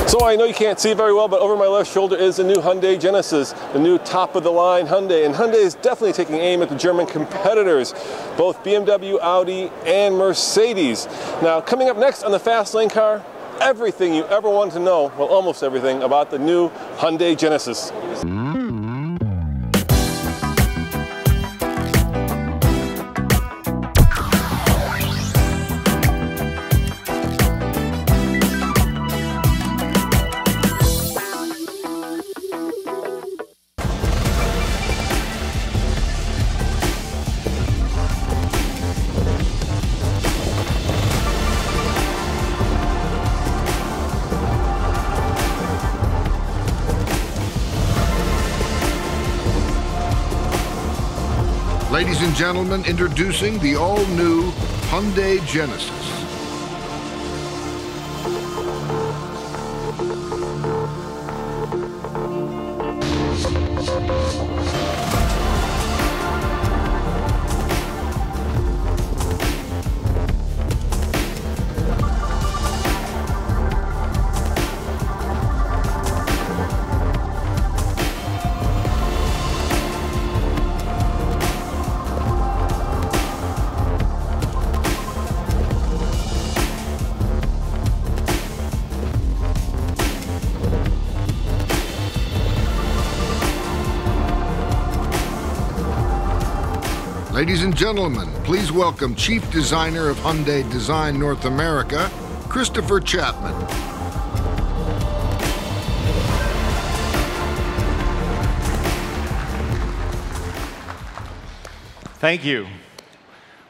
So I know you can't see very well, but over my left shoulder is the new Hyundai Genesis, the new top-of-the-line Hyundai. And Hyundai is definitely taking aim at the German competitors, both BMW, Audi, and Mercedes. Now, coming up next on the Fast Lane car, everything you ever wanted to know, well, almost everything, about the new Hyundai Genesis. Ladies and gentlemen, introducing the all-new Hyundai Genesis. Ladies and gentlemen, please welcome Chief Designer of Hyundai Design North America, Christopher Chapman. Thank you.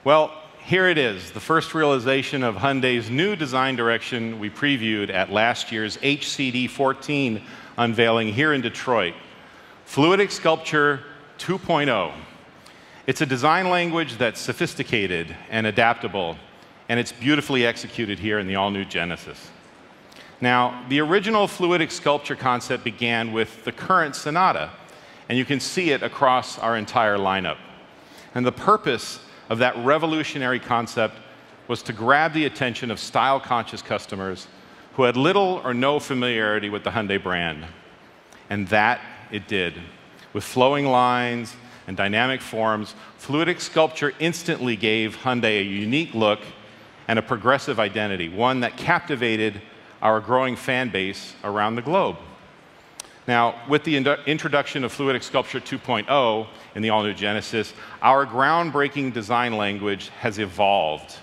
Well, here it is, the first realization of Hyundai's new design direction we previewed at last year's HCD 14 unveiling here in Detroit. Fluidic Sculpture 2.0. It's a design language that's sophisticated and adaptable, and it's beautifully executed here in the all-new Genesis. Now, the original fluidic sculpture concept began with the current Sonata, and you can see it across our entire lineup. And the purpose of that revolutionary concept was to grab the attention of style-conscious customers who had little or no familiarity with the Hyundai brand. And that it did. With flowing lines and dynamic forms, fluidic sculpture instantly gave Hyundai a unique look and a progressive identity, one that captivated our growing fan base around the globe. Now, with the introduction of Fluidic Sculpture 2.0 in the all-new Genesis, our groundbreaking design language has evolved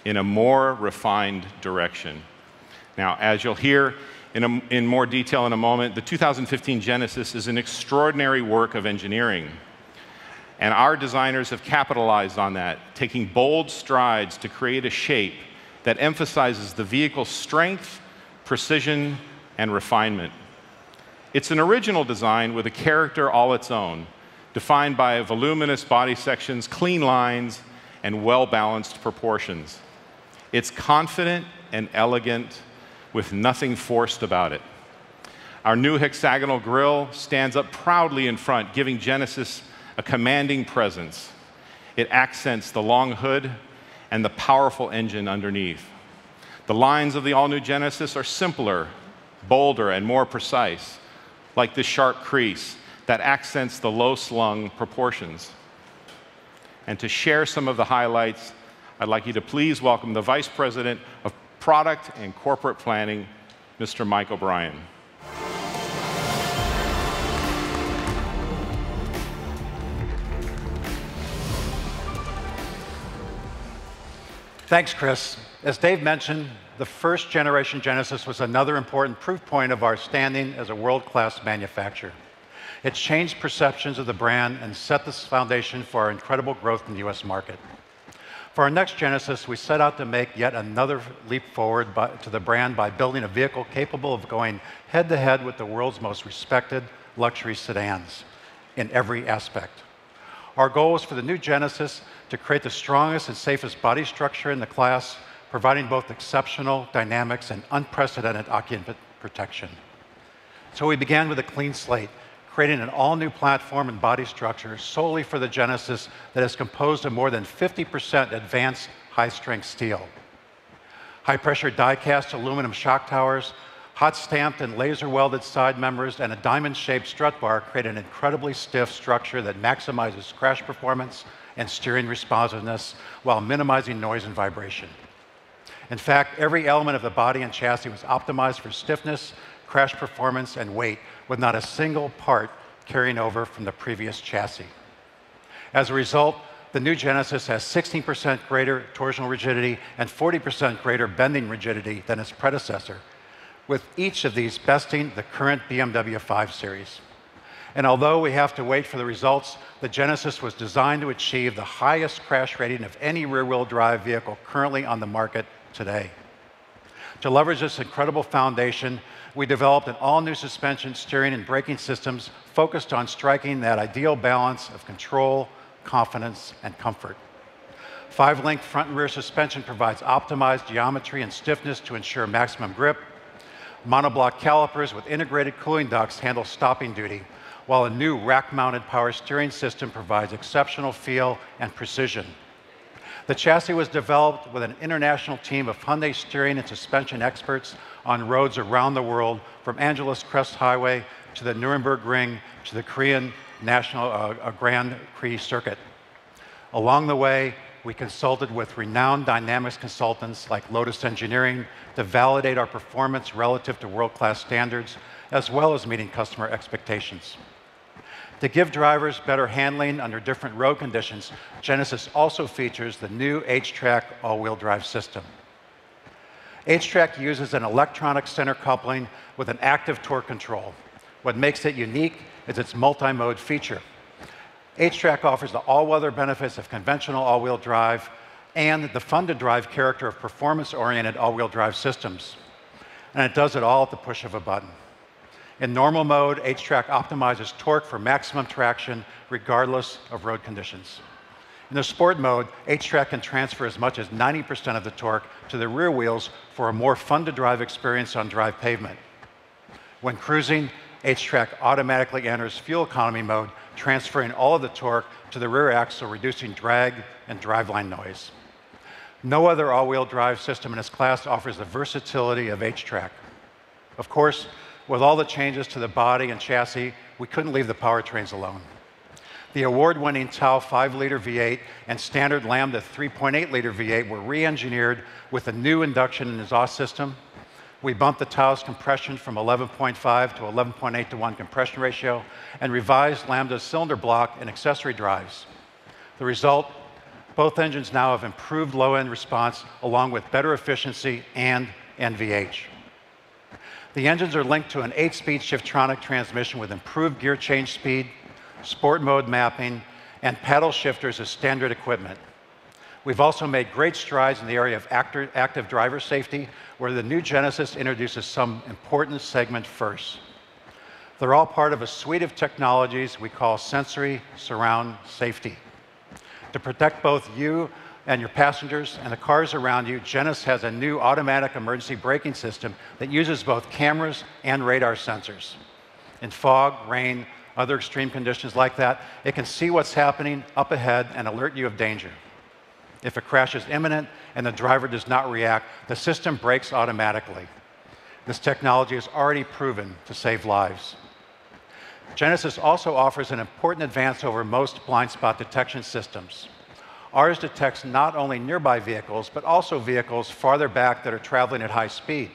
in a more refined direction. Now, as you'll hear in more detail in a moment, the 2015 Genesis is an extraordinary work of engineering. And our designers have capitalized on that, taking bold strides to create a shape that emphasizes the vehicle's strength, precision, and refinement. It's an original design with a character all its own, defined by voluminous body sections, clean lines, and well-balanced proportions. It's confident and elegant, with nothing forced about it. Our new hexagonal grille stands up proudly in front, giving Genesis a commanding presence. It accents the long hood and the powerful engine underneath. The lines of the all-new Genesis are simpler, bolder, and more precise, like this sharp crease that accents the low-slung proportions. And to share some of the highlights, I'd like you to please welcome the Vice President of Product and Corporate Planning, Mr. Mike O'Brien. Thanks, Chris. As Dave mentioned, the first generation Genesis was another important proof point of our standing as a world-class manufacturer. It changed perceptions of the brand and set this foundation for our incredible growth in the US market. For our next Genesis, we set out to make yet another leap forward to the brand by building a vehicle capable of going head-to-head with the world's most respected luxury sedans in every aspect. Our goal was for the new Genesis to create the strongest and safest body structure in the class, providing both exceptional dynamics and unprecedented occupant protection. So we began with a clean slate, creating an all-new platform and body structure solely for the Genesis that is composed of more than 50% advanced high-strength steel. High-pressure die-cast aluminum shock towers, Hot-stamped and laser-welded side members and a diamond-shaped strut bar create an incredibly stiff structure that maximizes crash performance and steering responsiveness while minimizing noise and vibration. In fact, every element of the body and chassis was optimized for stiffness, crash performance, and weight, with not a single part carrying over from the previous chassis. As a result, the new Genesis has 16% greater torsional rigidity and 40% greater bending rigidity than its predecessor, with each of these besting the current BMW 5 Series. And although we have to wait for the results, the Genesis was designed to achieve the highest crash rating of any rear-wheel drive vehicle currently on the market today. To leverage this incredible foundation, we developed an all-new suspension, steering, and braking systems focused on striking that ideal balance of control, confidence, and comfort. 5-link front and rear suspension provides optimized geometry and stiffness to ensure maximum grip. Monoblock calipers with integrated cooling ducts handle stopping duty, while a new rack-mounted power steering system provides exceptional feel and precision. The chassis was developed with an international team of Hyundai steering and suspension experts on roads around the world, from Angeles Crest Highway to the Nuremberg Ring to the Korean National Grand Prix circuit. Along the way, we consulted with renowned dynamics consultants like Lotus Engineering to validate our performance relative to world-class standards, as well as meeting customer expectations. To give drivers better handling under different road conditions, Genesis also features the new HTRAC all-wheel drive system. HTRAC uses an electronic center coupling with an active torque control. What makes it unique is its multi-mode feature. HTRAC offers the all-weather benefits of conventional all-wheel drive and the fun-to-drive character of performance-oriented all-wheel drive systems. And it does it all at the push of a button. In normal mode, HTRAC optimizes torque for maximum traction regardless of road conditions. In the sport mode, HTRAC can transfer as much as 90% of the torque to the rear wheels for a more fun-to-drive experience on dry pavement. When cruising, HTRAC automatically enters fuel economy mode, transferring all of the torque to the rear axle, reducing drag and driveline noise. No other all-wheel drive system in its class offers the versatility of HTRAC. Of course, with all the changes to the body and chassis, we couldn't leave the powertrains alone. The award-winning TAO 5-liter V8 and standard Lambda 3.8-liter V8 were re-engineered with a new induction and exhaust system. We bumped the TAO's compression from 11.5 to 11.8 to 1 compression ratio and revised Lambda's cylinder block and accessory drives. The result, both engines now have improved low-end response along with better efficiency and NVH. The engines are linked to an 8-speed SHIFTRONIC transmission with improved gear change speed, sport mode mapping, and paddle shifters as standard equipment. We've also made great strides in the area of active driver safety, where the new Genesis introduces some important segment firsts. They're all part of a suite of technologies we call sensory surround safety. To protect both you and your passengers and the cars around you, Genesis has a new automatic emergency braking system that uses both cameras and radar sensors. In fog, rain, other extreme conditions like that, it can see what's happening up ahead and alert you of danger. If a crash is imminent and the driver does not react, the system brakes automatically. This technology is already proven to save lives. Genesis also offers an important advance over most blind spot detection systems. Ours detects not only nearby vehicles, but also vehicles farther back that are traveling at high speed.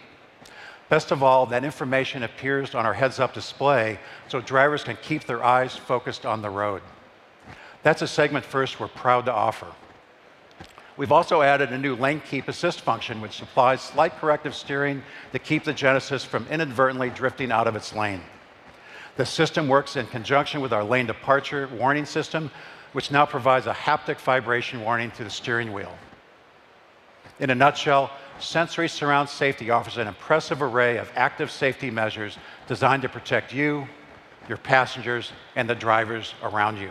Best of all, that information appears on our heads-up display so drivers can keep their eyes focused on the road. That's a segment first we're proud to offer. We've also added a new lane keep assist function, which supplies slight corrective steering to keep the Genesis from inadvertently drifting out of its lane. The system works in conjunction with our lane departure warning system, which now provides a haptic vibration warning to the steering wheel. In a nutshell, sensory surround safety offers an impressive array of active safety measures designed to protect you, your passengers, and the drivers around you.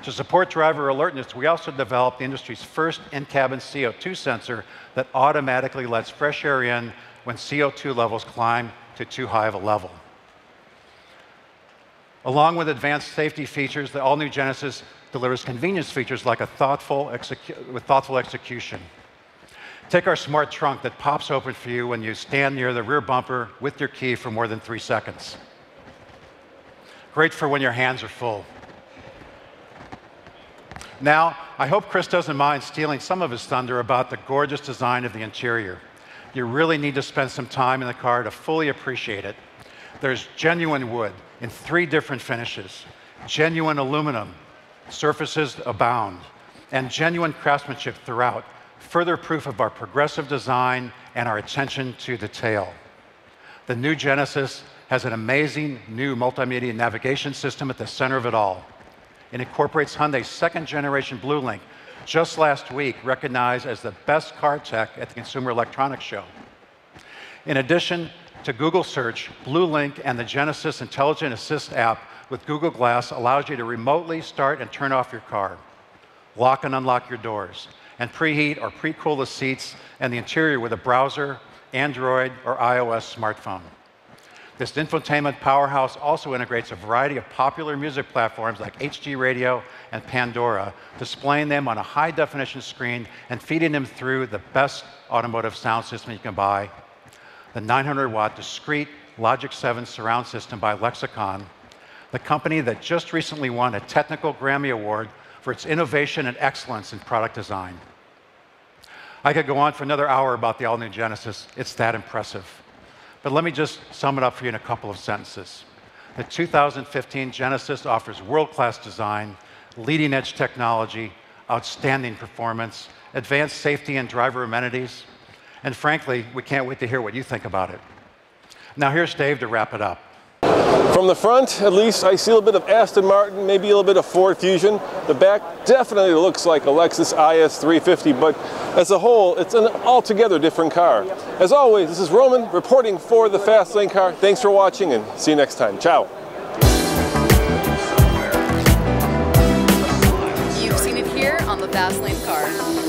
To support driver alertness, we also developed the industry's first in-cabin CO2 sensor that automatically lets fresh air in when CO2 levels climb to too high of a level. Along with advanced safety features, the all-new Genesis delivers convenience features like thoughtful execution. Take our smart trunk that pops open for you when you stand near the rear bumper with your key for more than 3 seconds. Great for when your hands are full. Now, I hope Chris doesn't mind stealing some of his thunder about the gorgeous design of the interior. You really need to spend some time in the car to fully appreciate it. There's genuine wood in 3 different finishes, genuine aluminum, surfaces abound, and genuine craftsmanship throughout, further proof of our progressive design and our attention to detail. The new Genesis has an amazing new multimedia navigation system at the center of it all. It incorporates Hyundai's 2nd generation BlueLink, just last week recognized as the best car tech at the Consumer Electronics Show. In addition to Google Search, BlueLink and the Genesis Intelligent Assist app with Google Glass allows you to remotely start and turn off your car, lock and unlock your doors, and preheat or pre-cool the seats and the interior with a browser, Android, or iOS smartphone. This infotainment powerhouse also integrates a variety of popular music platforms like HD Radio and Pandora, displaying them on a high-definition screen and feeding them through the best automotive sound system you can buy, the 900-watt discrete Logic 7 surround system by Lexicon, the company that just recently won a technical Grammy Award for its innovation and excellence in product design. I could go on for another hour about the all-new Genesis. It's that impressive. But let me just sum it up for you in a couple of sentences. The 2015 Genesis offers world-class design, leading-edge technology, outstanding performance, advanced safety and driver amenities, and frankly, we can't wait to hear what you think about it. Now here's Dave to wrap it up. From the front, at least, I see a little bit of Aston Martin, maybe a little bit of Ford Fusion. The back definitely looks like a Lexus IS 350, but as a whole, it's an altogether different car. As always, this is Roman reporting for the Fast Lane Car. Thanks for watching, and see you next time. Ciao. You've seen it here on the Fast Lane Car.